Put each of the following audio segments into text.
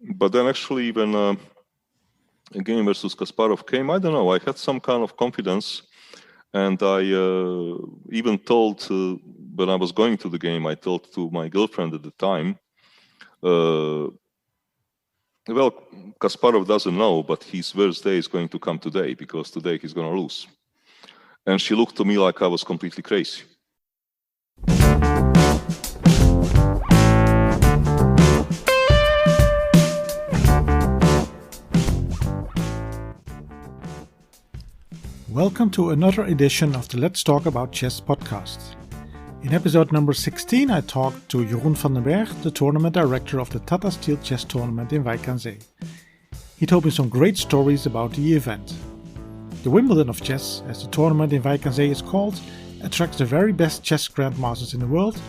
But then actually when a game versus Kasparov came, I don't know, I had some kind of confidence. And I even told, when I was going to the game, I told to my girlfriend at the time, well, Kasparov doesn't know, but his worst day is going to come today, because today he's going to lose. And she looked to me like I was completely crazy. Welcome to another edition of the Let's Talk About Chess podcast. In episode number 16, I talked to Jeroen van den Berg, the tournament director of the Tata Steel Chess Tournament in Wijk aan Zee. He told me some great stories about the event. The Wimbledon of Chess, as the tournament in Wijk aan Zee is called, attracts the very best chess grandmasters in the world,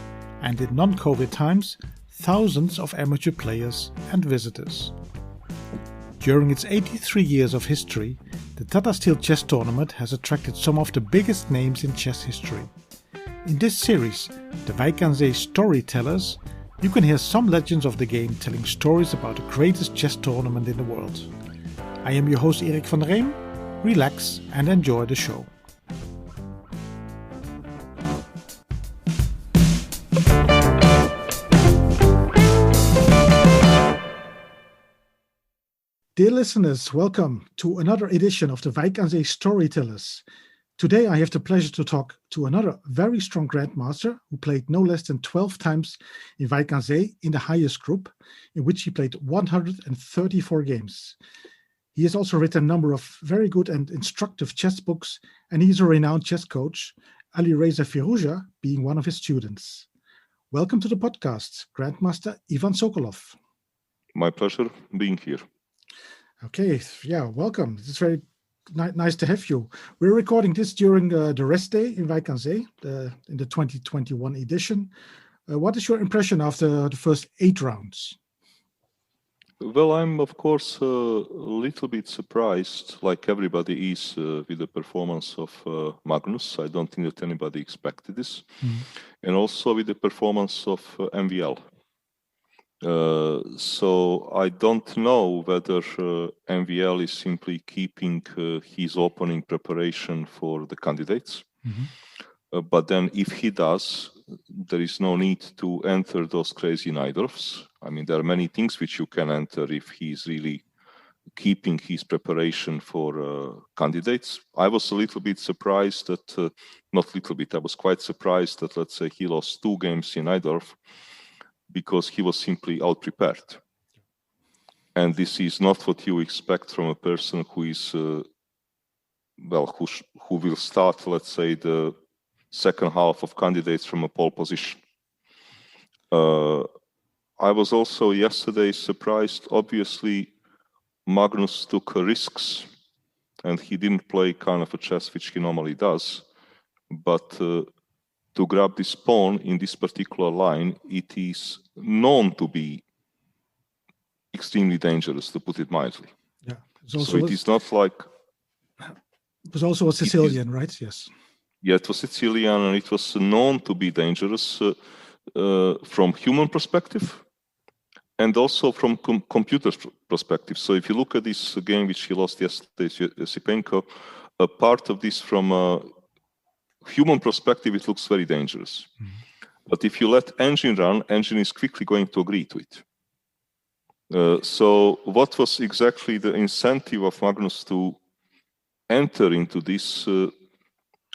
and in non-COVID times, thousands of amateur players and visitors. During its 83 years of history, the Tata Steel Chess Tournament has attracted some of the biggest names in chess history. In this series, the Wijk aan Zee Storytellers, you can hear some legends of the game telling stories about the greatest chess tournament in the world. I am your host Erik van der Reem. Relax and enjoy the show. Dear listeners, welcome to another edition of the Wijk aan Zee Storytellers. Today I have the pleasure to talk to another very strong grandmaster who played no less than 12 times in Wijk aan Zee in the highest group, in which he played 134 games. He has also written a number of very good and instructive chess books, and he is a renowned chess coach, Ali Reza Firouzja being one of his students. Welcome to the podcast, Grandmaster Ivan Sokolov. My pleasure being here. Okay, yeah, welcome. It's very nice to have you. We're recording this during the rest day in Wijk aan Zee, in the 2021 edition. What is your impression after the first 8 rounds? Well, I'm of course a little bit surprised, like everybody is, with the performance of Magnus. I don't think that anybody expected this. And also with the performance of MVL. So I don't know whether MVL is simply keeping his opening preparation for the candidates. But then if he does, there is no need to enter those crazy Najdorfs. I mean, there are many things which you can enter if he's really keeping his preparation for candidates. I was a little bit surprised that, not little bit, I was quite surprised that, let's say, he lost 2 games in Najdorf, because he was simply out-prepared. And this is not what you expect from a person who is, who will start, let's say, the second half of candidates from a pole position. I was also yesterday surprised. Obviously, Magnus took risks, and he didn't play kind of a chess which he normally does. But to grab this pawn in this particular line, it is known to be extremely dangerous, to put it mildly. Yeah. So it is not like... It was also a Sicilian, right? Yes. Yeah, it was Sicilian, and it was known to be dangerous from human perspective and also from computer perspective. So if you look at this game which he lost yesterday, Yesipenko, a part of this from human perspective, it looks very dangerous. But if you let engine run, engine is quickly going to agree to it. So what was exactly the incentive of Magnus to enter into this?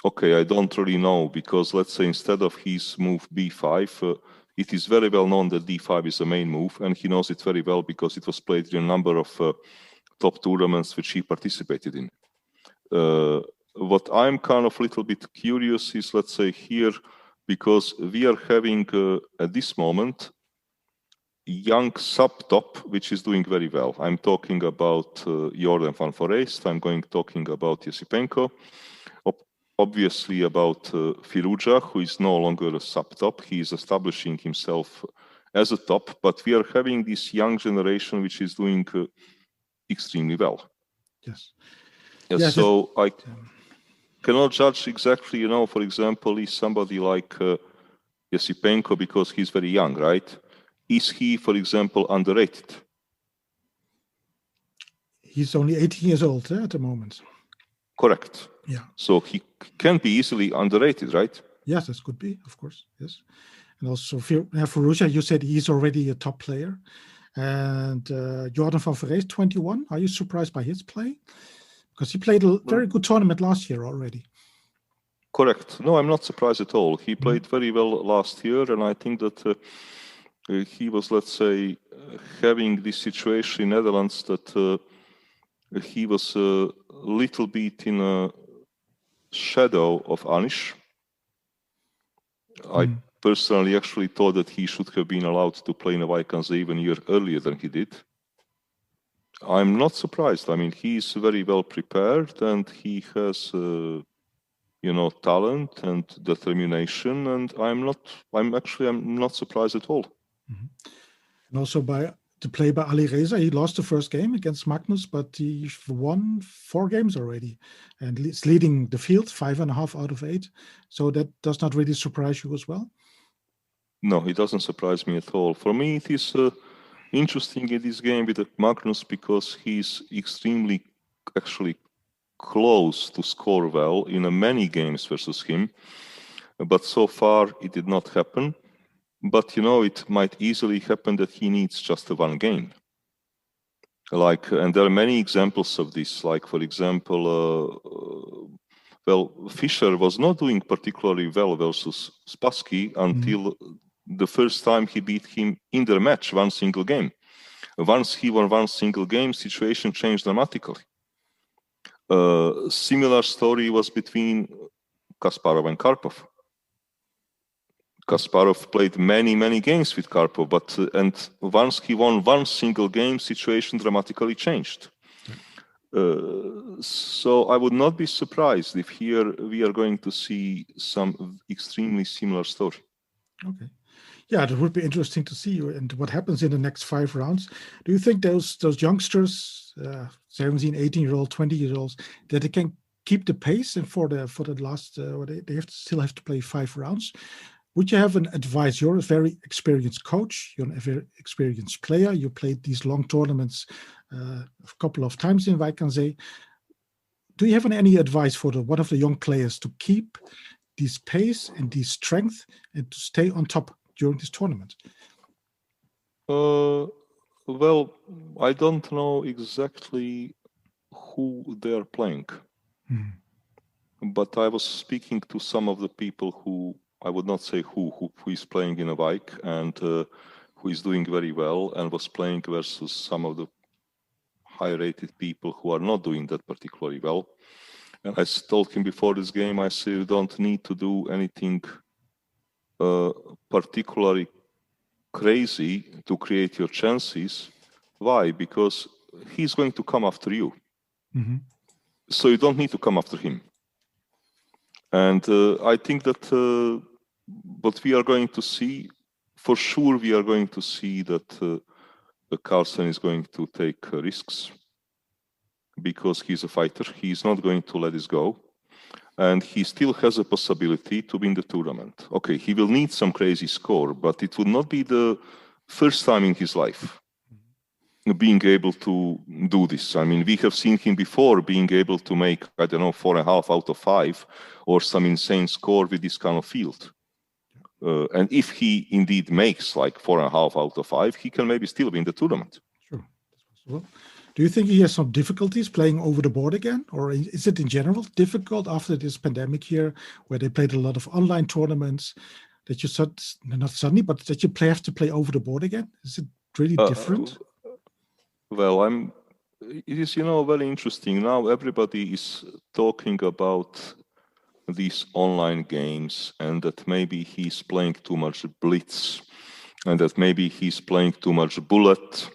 Okay, I don't really know, because let's say instead of his move b5, it is very well known that d5 is the main move, and he knows it very well because it was played in a number of top tournaments which he participated in. What I'm kind of a little bit curious is, let's say here, because we are having at this moment young sub-top which is doing very well. I'm talking about Jordan van Foreest, I'm talking about Yesipenko, obviously about Firouzja, who is no longer a sub-top. He is establishing himself as a top, but we are having this young generation which is doing extremely well. Yes. Yeah, so I cannot judge exactly, you know, for example, is somebody like Yesipenko, because he's very young, right? Is he, for example, underrated? he's only 18 years old at the moment. Correct. Yeah. So he can be easily underrated, right? Yes, this could be, of course. Yes. And also for Russia, you said he's already a top player. And Jordan van Verees, 21. Are you surprised by his play? Because he played a very good tournament last year already. Correct. No, I'm not surprised at all. He played very well last year, and I think that he was, let's say, having this situation in Netherlands that he was a little bit in a shadow of Anish. I personally actually thought that he should have been allowed to play in a Wijk aan Zee even a year earlier than he did. I'm not surprised. I mean, he's very well prepared, and he has talent and determination, and I'm not surprised at all. And also to play by Ali Reza, he lost the first game against Magnus, but he won 4 games already, and is leading the field 5.5 out of 8. So that does not really surprise you as well? No, it doesn't surprise me at all. For me, it is interesting in this game with Magnus because he's extremely actually close to score well in many games versus him, but so far it did not happen. But it might easily happen that he needs just one game. And there are many examples of this. Like, for example, Fischer was not doing particularly well versus Spassky until the first time he beat him in their match, one single game. Once he won one single game, situation changed dramatically. Similar story was between Kasparov and Karpov. Kasparov played many games with Karpov, and once he won one single game, situation dramatically changed. So I would not be surprised if here we are going to see some extremely similar story. Okay. Yeah, that would be interesting to see and what happens in the next 5 rounds. Do you think those youngsters, 17, 18-year-old, 20-year-olds, that they can keep the pace and for the last, they still have to play 5 rounds? Would you have an advice? You're a very experienced coach. You're a very experienced player. You played these long tournaments a couple of times in Wijk aan Zee. Do you have any advice for one of the young players to keep this pace and this strength and to stay on top during this tournament? Well, I don't know exactly who they are playing, but I was speaking to some of the people who, I would not say who is playing in a Wijk and who is doing very well and was playing versus some of the high-rated people who are not doing that particularly well. And I told him before this game, I said, you don't need to do anything particularly crazy to create your chances. Why? Because he's going to come after you. So you don't need to come after him. And I think that what we are going to see, for sure, we are going to see that Carlsen is going to take risks because he's a fighter. He's not going to let this go. And he still has a possibility to win the tournament. Okay, he will need some crazy score, but it will not be the first time in his life being able to do this. I mean, we have seen him before being able to make, 4.5 out of 5 or some insane score with this kind of field. And if he indeed makes like 4.5 out of 5, he can maybe still win the tournament. Sure, that's possible. Do you think he has some difficulties playing over the board again? Or is it in general difficult after this pandemic year where they played a lot of online tournaments that you not suddenly, but that you have to play over the board again? Is it really different? Well, it is, very interesting. Now everybody is talking about these online games and that maybe he's playing too much blitz and that maybe he's playing too much bullet.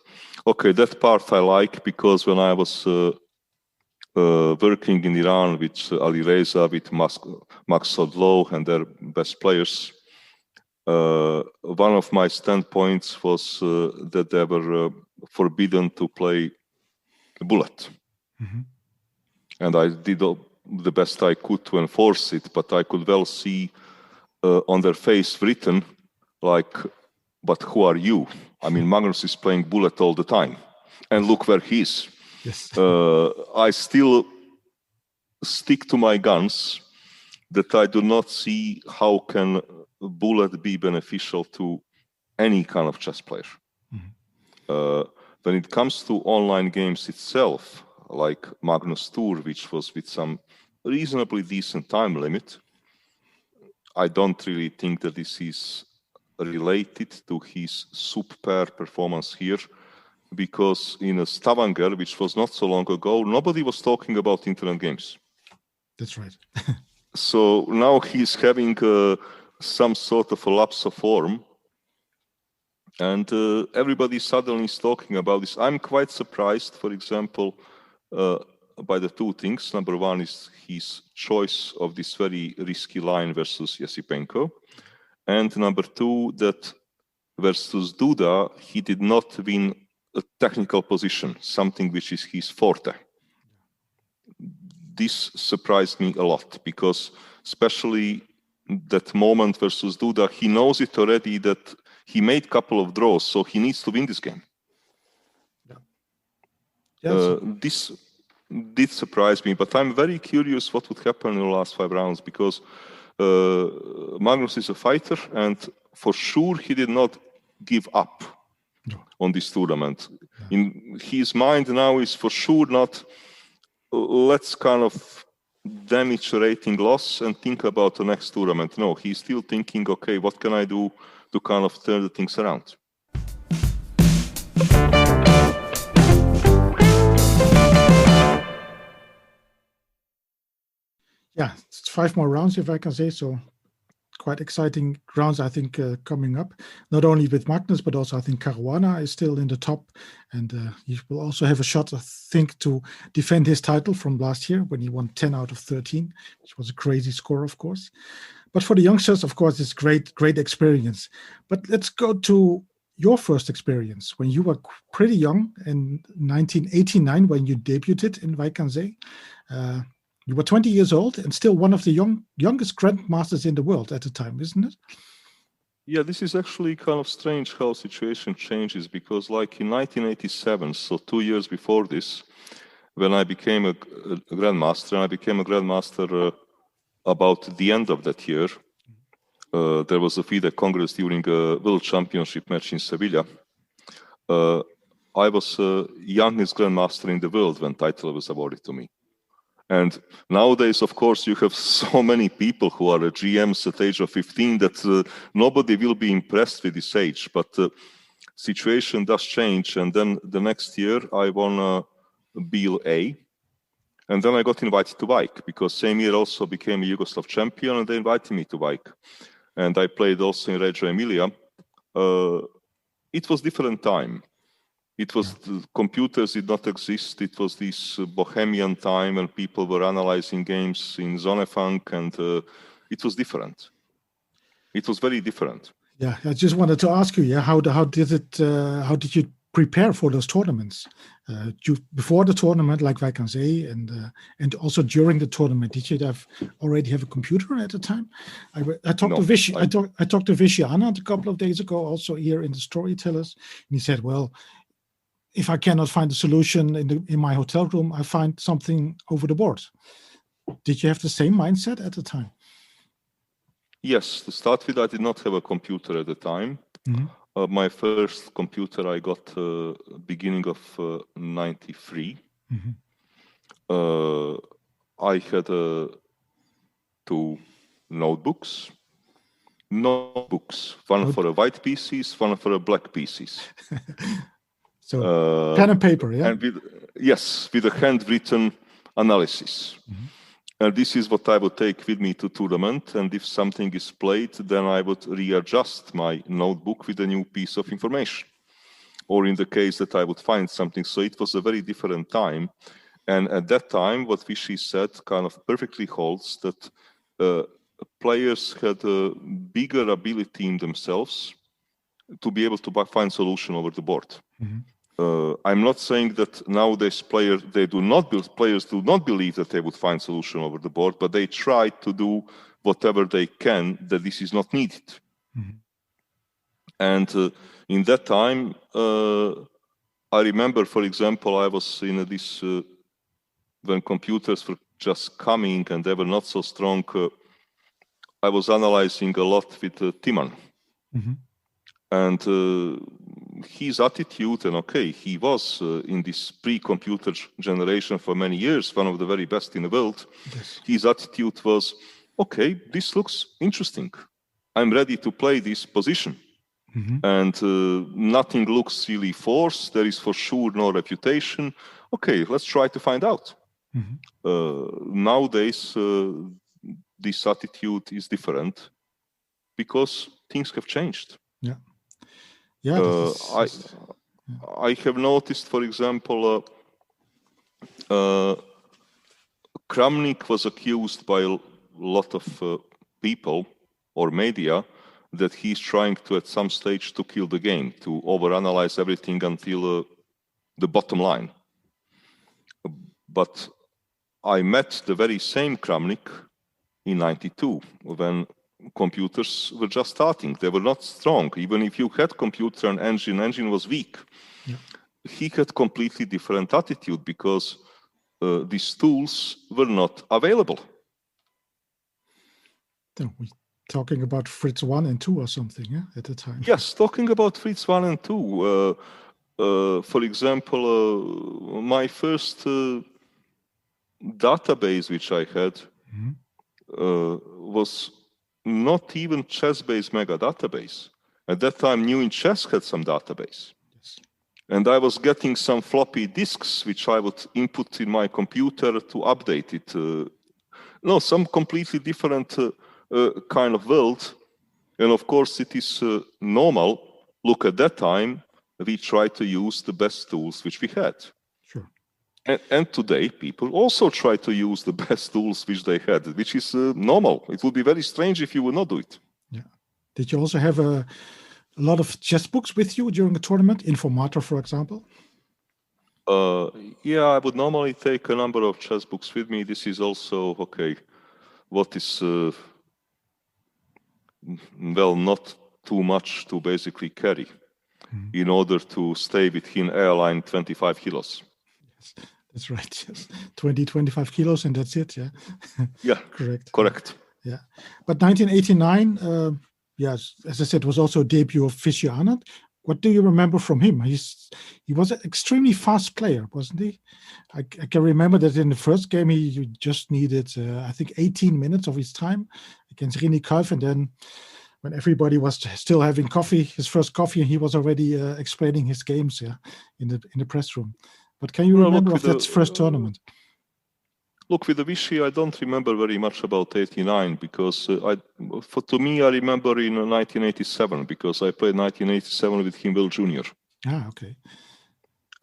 Okay, that part I like because when I was working in Iran with Ali Reza, with Max Sodlo and their best players, one of my standpoints was that they were forbidden to play bullet. And I did the best I could to enforce it, but I could well see on their face written, like, but who are you? I mean, Magnus is playing bullet all the time. And look where he is. Yes. I still stick to my guns that I do not see how can bullet be beneficial to any kind of chess player. When it comes to online games itself, like Magnus Tour, which was with some reasonably decent time limit, I don't really think that this is related to his super performance here, because in a Stavanger, which was not so long ago, nobody was talking about internet games. That's right. So now he's having some sort of a lapse of form, and everybody suddenly is talking about this. I'm quite surprised, for example, by the two things. Number one is his choice of this very risky line versus Yasipenko. And number two, that versus Duda, he did not win a technical position, something which is his forte. This surprised me a lot, because especially that moment versus Duda, he knows it already that he made a couple of draws, so he needs to win this game. This did surprise me, but I'm very curious what would happen in the last 5 rounds, because Magnus is a fighter, and for sure he did not give up on this tournament. In his mind now is for sure not, let's kind of damage rating loss and think about the next tournament. No, he's still thinking, okay, what can I do to kind of turn the things around? Yeah, it's 5 more rounds, if I can say so. Quite exciting rounds, I think, coming up. Not only with Magnus, but also I think Caruana is still in the top, and he will also have a shot, I think, to defend his title from last year when he won 10 out of 13, which was a crazy score, of course. But for the youngsters, of course, it's great experience. But let's go to your first experience when you were pretty young in 1989 when you debuted in Wijk aan Zee. You were 20 years old and still one of the youngest grandmasters in the world at the time, isn't it? Yeah, this is actually kind of strange how situation changes, because like in 1987, so 2 years before this, when I became a grandmaster, and I became a grandmaster about the end of that year, there was a FIDE Congress during a World Championship match in Sevilla. I was youngest grandmaster in the world when title was awarded to me. And nowadays, of course, you have so many people who are GMs at the age of 15 that nobody will be impressed with this age. But the situation does change. And then the next year, I won BLA. And then I got invited to Wijk, because same year also became a Yugoslav champion, and they invited me to Wijk. And I played also in Reggio Emilia. It was different time. It was, the computers did not exist. It was this bohemian time when people were analyzing games in Zonefunk, and it was different. It was very different. Yeah, I just wanted to ask you, how did you prepare for those tournaments? Before the tournament, like Wijk aan Zee, and also during the tournament, did you already have a computer at the time? I talked to Vishy. I talked to Vishy Anand a couple of days ago, also here in the Storytellers, and he said, well, if I cannot find a solution in my hotel room, I find something over the board. Did you have the same mindset at the time? Yes, to start with, I did not have a computer at the time. Mm-hmm. My first computer I got beginning of 93. Mm-hmm. I had 2 notebooks. One for a white PCs, one for a black PCs. So pen and paper, yeah? And with a handwritten analysis. Mm-hmm. And this is what I would take with me to tournament. And if something is played, then I would readjust my notebook with a new piece of information. Or in the case that I would find something. So it was a very different time. And at that time, what Vishy said kind of perfectly holds, that players had a bigger ability in themselves to be able to find solution over the board. Mm-hmm. I'm not saying that nowadays players do not believe that they would find solution over the board, but they try to do whatever they can that this is not needed. Mm-hmm. And in that time, I remember, for example, I was in this when computers were just coming and they were not so strong. I was analyzing a lot with Timan. Mm-hmm. And his attitude, and okay, he was in this pre-computer generation for many years, one of the very best in the world. Yes. His attitude was, okay, this looks interesting. I'm ready to play this position. Mm-hmm. And nothing looks really forced. There is for sure no reputation. Okay, let's try to find out. Mm-hmm. Nowadays, this attitude is different because things have changed. Yeah. Yeah. I have noticed, for example, Kramnik was accused by a lot of people or media that he's trying to, at some stage, to kill the game, to overanalyze everything until the bottom line. But I met the very same Kramnik in '92 when computers were just starting. They were not strong. Even if you had computer and engine was weak. Yeah. He had completely different attitude because these tools were not available. Then we're talking about Fritz 1 and 2 or something, yeah, at the time. Yes, talking about Fritz 1 and 2. For example, my first database which I had was not even chess-based mega database. At that time, New in Chess had some database. Yes. And I was getting some floppy disks, which I would input in my computer to update it. Some completely different kind of world. And of course, it is normal. Look, at that time, we tried to use the best tools which we had. Sure. And today, people also try to use the best tools which they had, which is normal. It would be very strange if you would not do it. Yeah. Did you also have a lot of chess books with you during a tournament? Informator, for example? Yeah, I would normally take a number of chess books with me. This is also, okay, what is, not too much to basically carry in order to stay within airline 25 kilos. Yes, that's right. Yes. 25 kilos and that's it. Yeah. Yeah. Correct. Yeah. But 1989, yes, as I said, was also a debut of Vishy Anand. What do you remember from him? He was an extremely fast player, wasn't he? I can remember that in the first game, he just needed, I think, 18 minutes of his time against Rini Kuif. And then when everybody was still having coffee, his first coffee, he was already explaining his games in the press room. But can you remember of that first tournament? Look, with the Vishy, I don't remember very much about '89 because to me, I remember in 1987 because I played 1987 with him, World Junior. Ah, okay.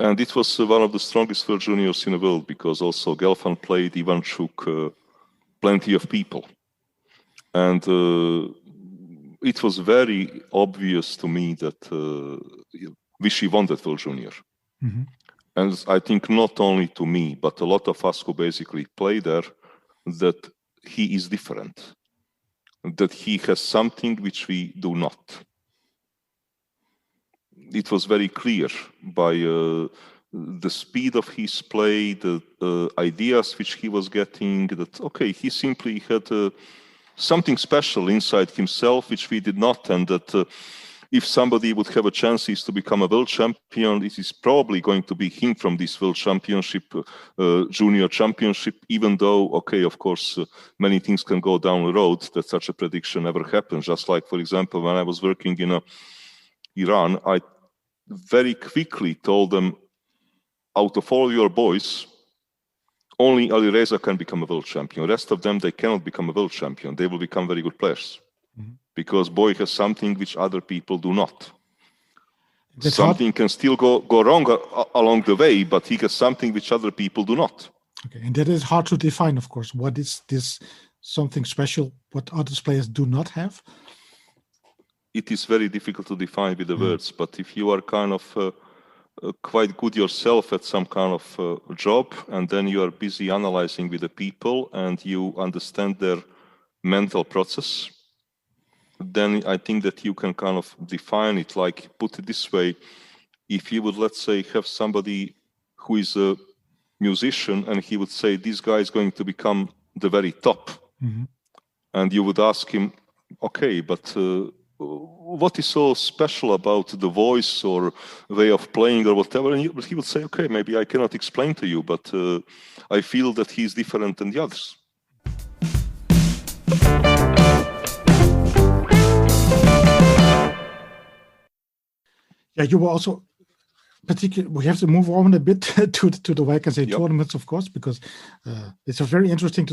And it was one of the strongest World Juniors in the world because also Gelfand played, Ivanchuk, plenty of people. And it was very obvious to me that Vishy won that World Junior. Mm-hmm. And I think not only to me, but a lot of us who basically play there, that he is different, that he has something which we do not. It was very clear by the speed of his play, the ideas which he was getting, that, okay, he simply had something special inside himself, which we did not, and that if somebody would have a chance to become a world champion, it is probably going to be him from this world championship, junior championship, even though, okay, of course, many things can go down the road, that such a prediction never happened. Just like, for example, when I was working in Iran, I very quickly told them, out of all your boys, only Ali Reza can become a world champion. The rest of them, they cannot become a world champion. They will become very good players. Mm-hmm. Because boy has something which other people do not. Something can still go wrong along the way, but he has something which other people do not. Okay, and that is hard to define, of course. What is this something special what other players do not have? It is very difficult to define with the words, but if you are kind of quite good yourself at some kind of job, and then you are busy analyzing with the people and you understand their mental process, then I think that you can kind of define it, like, put it this way, if you would, let's say, have somebody who is a musician and he would say, this guy is going to become the very top. And you would ask him, okay, but what is so special about the voice or way of playing or whatever? And he would say, okay, maybe I cannot explain to you, but I feel that he's different than the others. Yeah, you were also we have to move on a bit to the Wijk aan Zee tournaments, of course, because it's a very interesting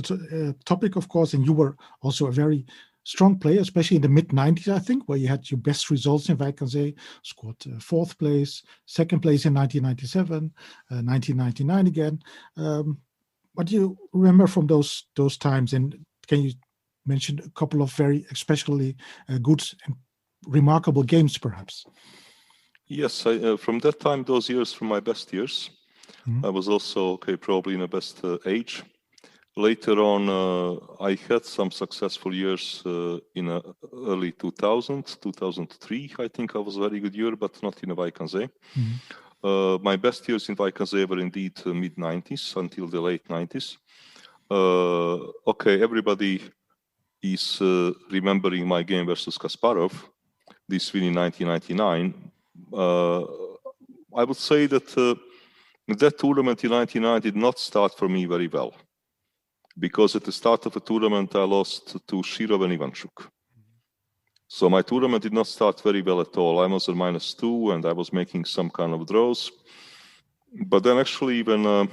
topic, of course, and you were also a very strong player, especially in the mid-90s, I think, where you had your best results in Wijk aan Zee, scored 4th place, 2nd place in 1997, 1999 again. What do you remember from those times, and can you mention a couple of very especially good and remarkable games, perhaps? Yes, from that time, those years were my best years. I was also, probably in the best age. Later on, I had some successful years in early 2000, 2003. I think I was a very good year, but not in the Wijk aan Zee. My best years in Wijk aan Zee were indeed mid-90s until the late 90s. Everybody is remembering my game versus Kasparov, this win in 1999. I would say that that tournament in 1999 did not start for me very well, because at the start of the tournament I lost to Shirov and Ivanchuk. So my tournament did not start very well at all. I was at -2 and I was making some kind of draws. But then actually when a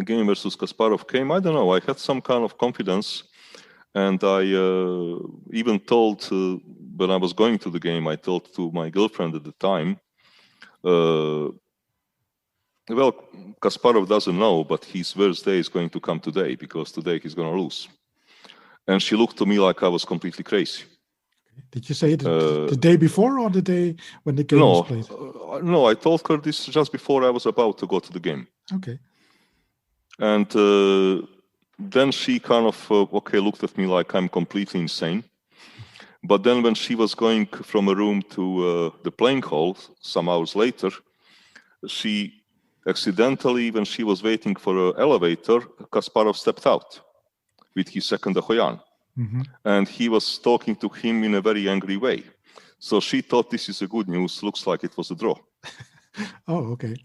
game versus Kasparov came, I don't know, I had some kind of confidence. And I even told, when I was going to the game, I told to my girlfriend at the time, well, Kasparov doesn't know, but his worst day is going to come today, because today he's going to lose. And she looked to me like I was completely crazy. Did you say it the day before or the day when the game was played? No, I told her this just before I was about to go to the game. Okay. And then she kind of, looked at me like I'm completely insane. But then when she was going from a room to the playing hall some hours later, she accidentally, when she was waiting for an elevator, Kasparov stepped out with his second Ahoyan. And he was talking to him in a very angry way. So she thought, this is a good news, looks like it was a draw. Oh, okay.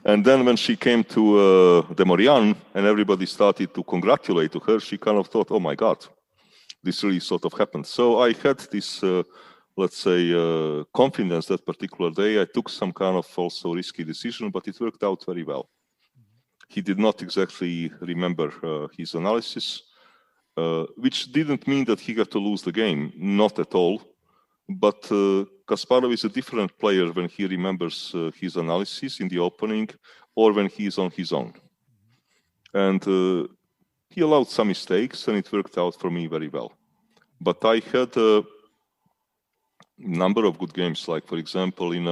And then when she came to the Morian and everybody started to congratulate to her, she kind of thought, oh my God, this really sort of happened. So I had this, let's say, confidence that particular day. I took some kind of also risky decision, but it worked out very well. He did not exactly remember his analysis, which didn't mean that he got to lose the game, not at all. But Kasparov is a different player when he remembers his analysis in the opening or when he is on his own. And he allowed some mistakes and it worked out for me very well. But I had a number of good games, like for example in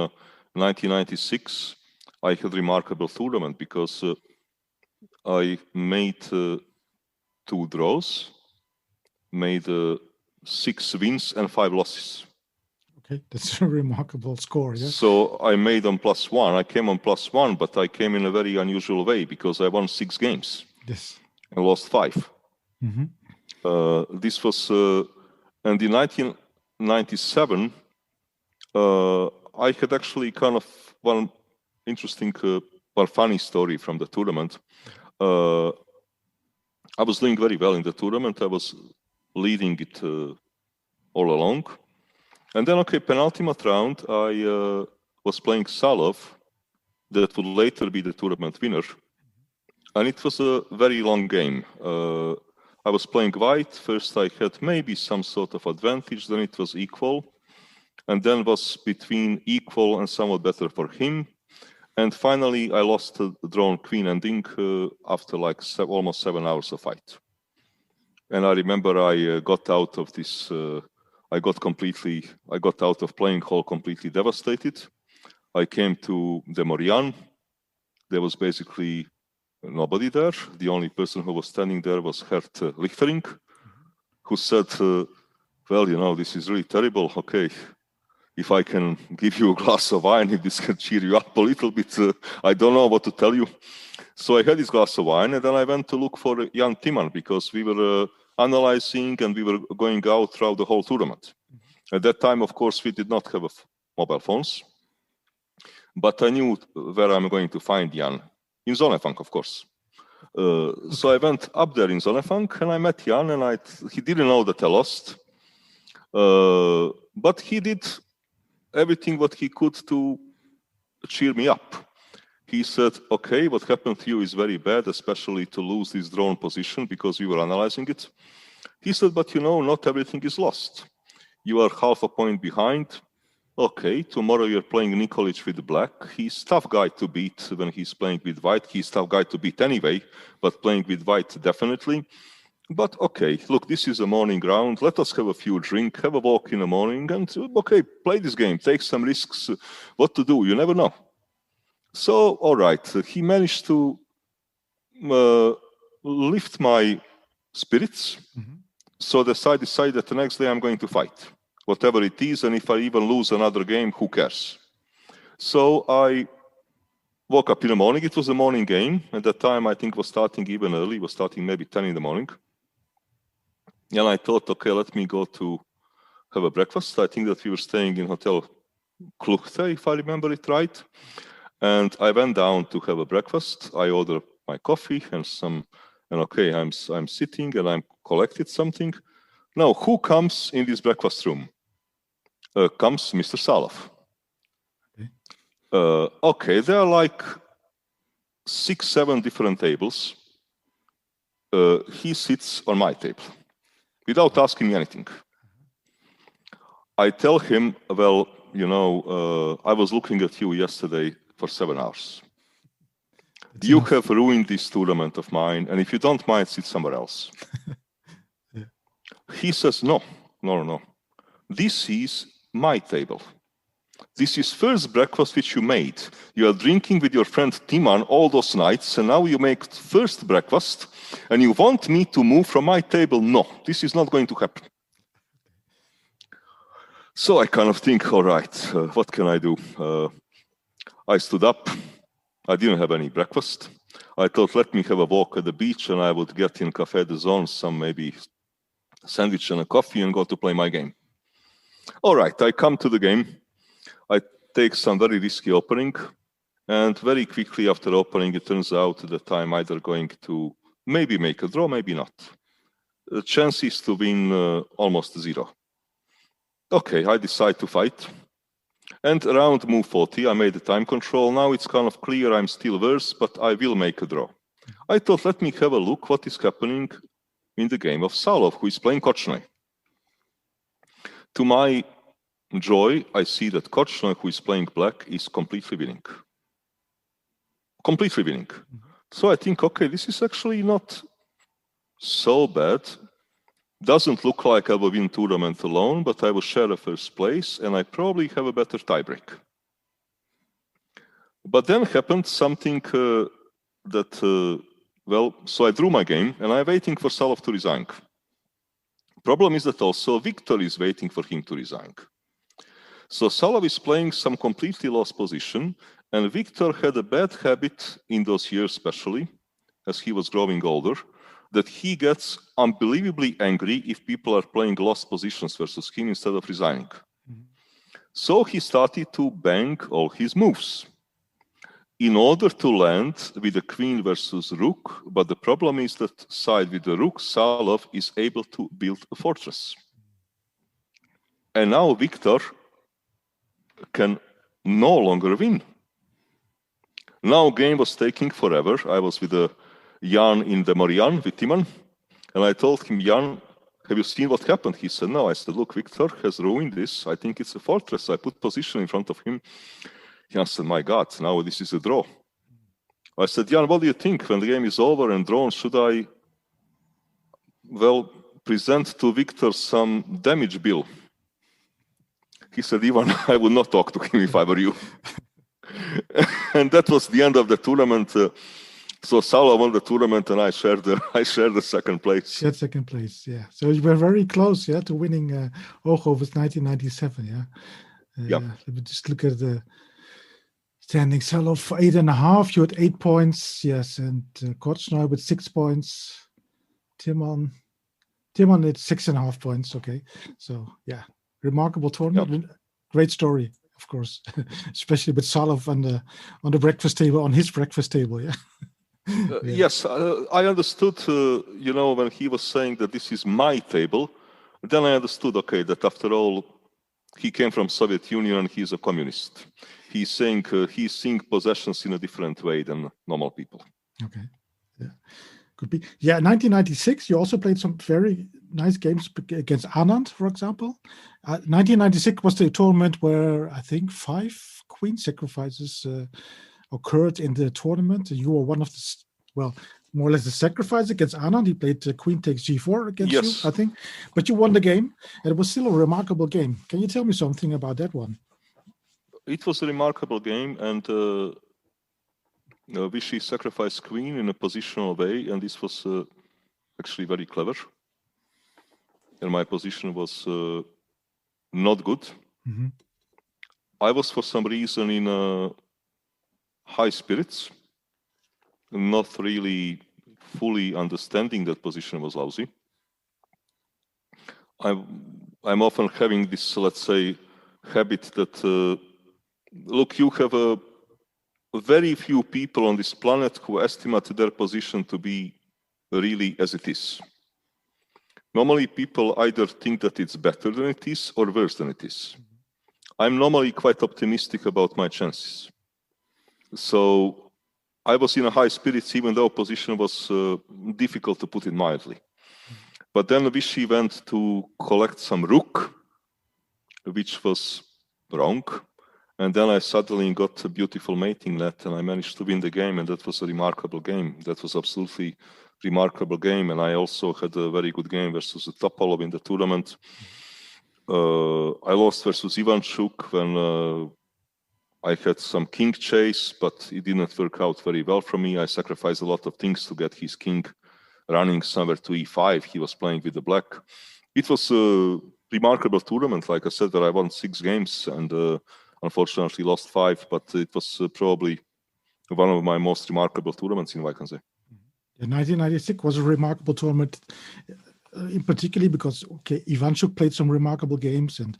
1996, I had a remarkable tournament because I made 2 draws, made 6 wins and 5 losses. Okay, that's a remarkable score, yes? So I made on +1. I came on +1, but I came in a very unusual way because I won 6 games. Yes. And lost 5. This was, and in 1997, I had actually kind of one interesting, funny story from the tournament. I was doing very well in the tournament. I was leading it all along. And then, penultimate round, I was playing Salov, that would later be the tournament winner. And it was a very long game. I was playing white. First, I had maybe some sort of advantage. Then it was equal. And then was between equal and somewhat better for him. And finally, I lost the drawn queen ending after like almost 7 hours of fight. And I remember I got out of this, I got out of playing hall completely devastated. I came to the Morian. There was basically nobody there. The only person who was standing there was Gert Lichtering, who said, well, you know, this is really terrible. Okay, if I can give you a glass of wine, if this can cheer you up a little bit, I don't know what to tell you. So I had this glass of wine, and then I went to look for Jan Timman, because we were analyzing and we were going out throughout the whole tournament. At that time, of course, we did not have mobile phones, but I knew where I'm going to find Jan, in Zonnefunk, of course. So I went up there in Zonnefunk, and I met Jan, and he didn't know that I lost, but he did everything what he could to cheer me up. He said, okay, what happened to you is very bad, especially to lose this drawn position, because we were analyzing it. He said, but not everything is lost. You are half a point behind. Okay, tomorrow you're playing Nikolic with black. He's tough guy to beat when he's playing with white. He's tough guy to beat anyway, but playing with white, definitely. But okay, look, this is a morning round. Let us have a few drinks, have a walk in the morning, and okay, play this game, take some risks. What to do, you never know. So, all right, he managed to lift my spirits. Mm-hmm. So I decided that the next day I'm going to fight, whatever it is, and if I even lose another game, who cares? So I woke up in the morning. It was a morning game. At that time, I think it was starting even early. It was starting maybe 10 in the morning. And I thought, okay, let me go to have a breakfast. I think that we were staying in Hotel Kluchte, if I remember it right. And I went down to have a breakfast. I ordered my coffee and okay, I'm sitting and I'm collected something. Now, who comes in this breakfast room? Comes Mr. Salov. Okay. Okay, there are like 6-7 different tables. He sits on my table without asking me anything. I tell him, well, I was looking at you yesterday for 7 hours. You have ruined this tournament of mine, and if you don't mind, sit somewhere else. Yeah. He says, no. This is my table. This is first breakfast which you made. You are drinking with your friend Timan all those nights, and now you make first breakfast, and you want me to move from my table? No, this is not going to happen. So I kind of think, all right, what can I do? I stood up. I didn't have any breakfast. I thought, let me have a walk at the beach, and I would get in Café de Zone, some maybe sandwich and a coffee, and go to play my game. All right, I come to the game. I take some very risky opening, and very quickly after opening, it turns out that I'm either going to maybe make a draw, maybe not. The chances to win almost zero. Okay, I decide to fight. And around move 40, I made the time control. Now it's kind of clear I'm still worse, but I will make a draw. I thought, let me have a look what is happening in the game of Salov, who is playing Korchnoi. To my joy, I see that Korchnoi, who is playing black, is completely winning. Completely winning. Mm-hmm. So I think, okay, this is actually not so bad. Doesn't look like I will win tournament alone, but I will share a first place, and I probably have a better tiebreak. But then happened something so I drew my game, and I'm waiting for Salov to resign. Problem is that also Victor is waiting for him to resign. So Salov is playing some completely lost position, and Victor had a bad habit in those years, especially as he was growing older, that he gets unbelievably angry if people are playing lost positions versus him instead of resigning. Mm-hmm. So he started to bang all his moves in order to land with the queen versus rook, but the problem is that side with the rook, Salov is able to build a fortress. And now Victor can no longer win. Now game was taking forever. I was with Jan in the Marianne with Timan, and I told him, Jan, have you seen what happened? He said, no. I said, look, Victor has ruined this. I think it's a fortress. I put position in front of him. Jan said, my God, now this is a draw. I said, Jan, what do you think? When the game is over and drawn, should I, present to Victor some damage bill? He said, Ivan, I would not talk to him if I were you. And that was the end of the tournament. So Salov won the tournament, and I shared the second place. Shared second place, yeah. So you were very close, yeah, to winning Hooghoven's 1997, yeah. Let me just look at the standings. Sokolov 8.5. You had 8 points. Yes, and Korchnoi with 6 points. Timon at 6.5 points. Okay, so yeah, remarkable tournament. Yep. Great story, of course, especially with Sokolov on the breakfast table, on his breakfast table. Yeah. Yes, I understood. When he was saying that this is my table, then I understood. Okay, that after all, he came from Soviet Union and he's a communist. He's saying he's seeing possessions in a different way than normal people. Okay, yeah, could be. Yeah, 1996. You also played some very nice games against Anand, for example. 1996 was the tournament where I think 5 queen sacrifices occurred in the tournament. You were one of the, well, more or less the sacrifice against Anand. He played queen takes g4 against you, I think. But you won the game, and it was still a remarkable game. Can you tell me something about that one? It was a remarkable game, and Vichy sacrificed queen in a positional way, and this was actually very clever. And my position was not good. Mm-hmm. I was, for some reason, in high spirits, not really fully understanding that position was lousy. I'm often having this, let's say, habit that, look, you have a very few people on this planet who estimate their position to be really as it is. Normally, people either think that it's better than it is or worse than it is. I'm normally quite optimistic about my chances. So I was in a high spirits, even though position was difficult, to put it mildly. But then Vichy went to collect some rook, which was wrong. And then I suddenly got a beautiful mating net, and I managed to win the game, and that was a remarkable game. That was absolutely remarkable game. And I also had a very good game versus Topalov in the tournament. I lost versus Ivanchuk when I had some king chase, but it didn't work out very well for me. I sacrificed a lot of things to get his king running somewhere to e5. He was playing with the black. It was a remarkable tournament, like I said, that I won 6 games and unfortunately lost 5, but it was probably one of my most remarkable tournaments in Wijk aan Zee. 1996 was a remarkable tournament, in particular because Ivanchuk played some remarkable games, and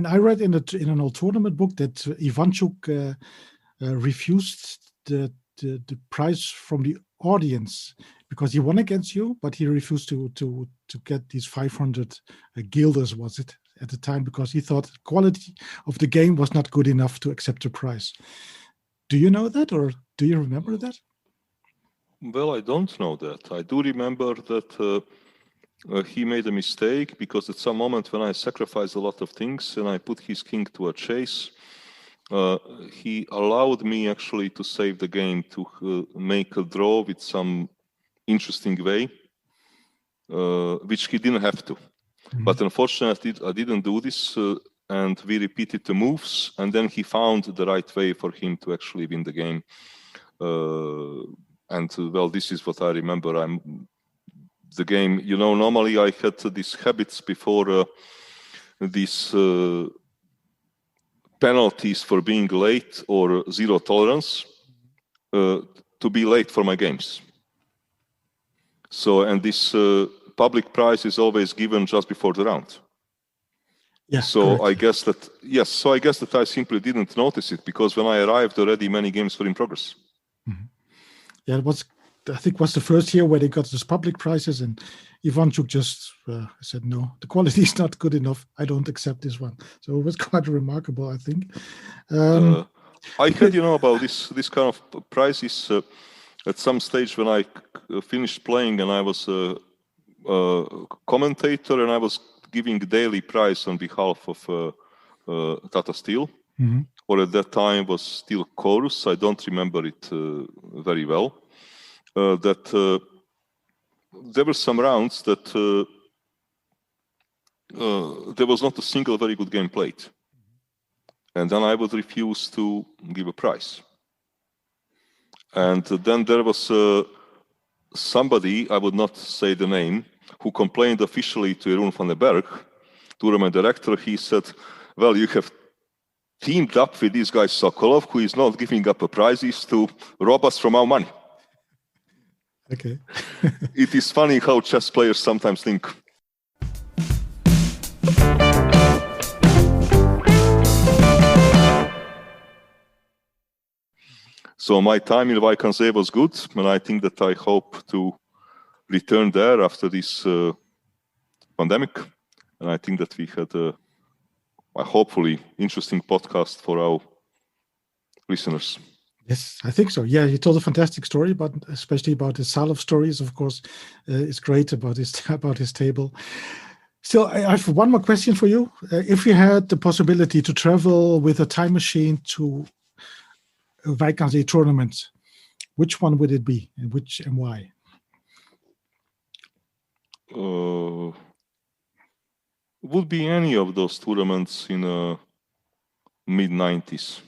I read in an old tournament book that Ivanchuk refused the prize from the audience because he won against you, but he refused to get these 500 guilders, was it, at the time, because he thought the quality of the game was not good enough to accept the prize. Do you know that, or do you remember that? Well, I don't know that. I do remember that he made a mistake because at some moment when I sacrificed a lot of things and I put his king to a chase, he allowed me actually to save the game, to make a draw with some interesting way, which he didn't have to. Mm-hmm. But unfortunately, I didn't do this, and we repeated the moves, and then he found the right way for him to actually win the game. Well, this is what I remember. The game, normally I had these habits before these penalties for being late or zero tolerance to be late for my games. So, and this public prize is always given just before the round. Yeah. So correct. I guess that, yes, so I guess that I simply didn't notice it because when I arrived already many games were in progress. Mm-hmm. Yeah, I think it was the first year where they got those public prizes, and Ivanchuk just said, no, the quality is not good enough. I don't accept this one. So it was quite remarkable, I think. I had, about this kind of prizes at some stage when I finished playing and I was a commentator and I was giving daily prize on behalf of Tata Steel. Mm-hmm. Or at that time was still Chorus. I don't remember it very well. That there were some rounds that there was not a single very good game played. And then I would refuse to give a prize. And then there was somebody, I would not say the name, who complained officially to Jeroen van den Berg, tournament director. He said, well, you have teamed up with this guy Sokolov, who is not giving up prizes to rob us from our money. Okay. It is funny how chess players sometimes think. So my time in Wijk aan Zee was good, and I think that I hope to return there after this pandemic. And I think that we had a hopefully interesting podcast for our listeners. Yes, I think so. Yeah, you told a fantastic story, but especially about the Sokolov stories. Of course, it's great about his table. Still, I have one more question for you. If you had the possibility to travel with a time machine to a Wijk aan Zee tournament, which one would it be, and why? Would be any of those tournaments in mid-90s.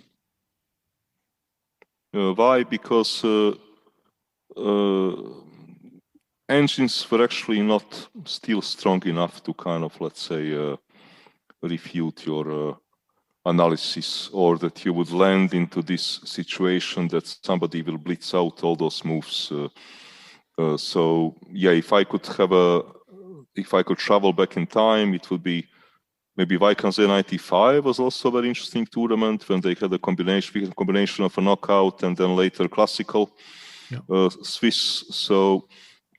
Why? Because engines were actually not still strong enough to kind of, let's say, refute your analysis, or that you would land into this situation that somebody will blitz out all those moves. So yeah, if I could travel back in time, it would be maybe Wijk aan Zee 95 was also a very interesting tournament when they had a combination of a knockout and then later classical Swiss. So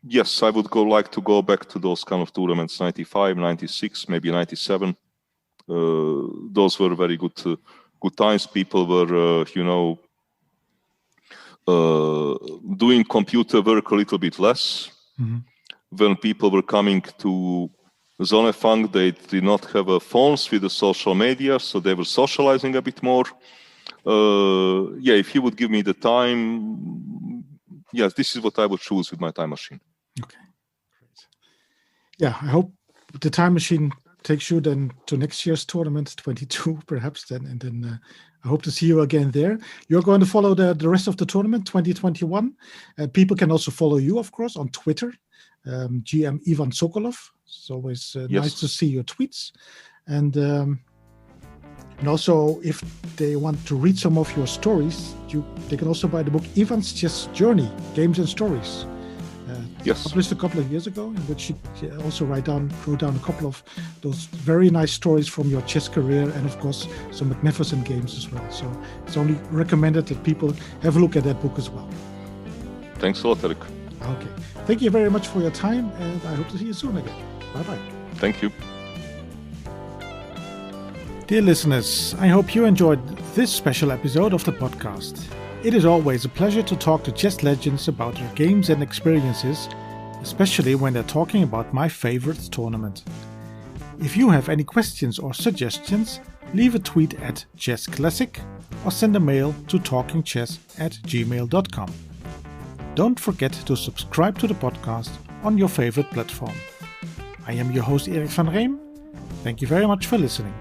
yes, I would like to go back to those kind of tournaments, 95, 96, maybe 97. Those were very good times. People were, doing computer work a little bit less. Mm-hmm. When people were coming to Zonnefang, they did not have phones with the social media, so they were socializing a bit more. If you would give me the time, yes, this is what I would choose with my time machine. Okay, great. Yeah, I hope the time machine takes you then to next year's tournament, 22 perhaps, and then I hope to see you again there. You're going to follow the rest of the tournament, 2021. People can also follow you, of course, on Twitter, GM Ivan Sokolov. It's always nice to see your tweets. And also, if they want to read some of your stories, they can also buy the book Ivan's Chess Journey, Games and Stories. Published a couple of years ago, in which you also wrote down a couple of those very nice stories from your chess career, and of course some magnificent games as well. So it's only recommended that people have a look at that book as well. Thanks a lot, Eric. Okay. Thank you very much for your time, and I hope to see you soon again. Bye-bye. Thank you. Dear listeners, I hope you enjoyed this special episode of the podcast. It is always a pleasure to talk to chess legends about their games and experiences, especially when they're talking about my favorite tournament. If you have any questions or suggestions, leave a tweet at Chess Classic or send a mail to talkingchess@gmail.com. Don't forget to subscribe to the podcast on your favorite platform. I am your host Erik van Reem. Thank you very much for listening.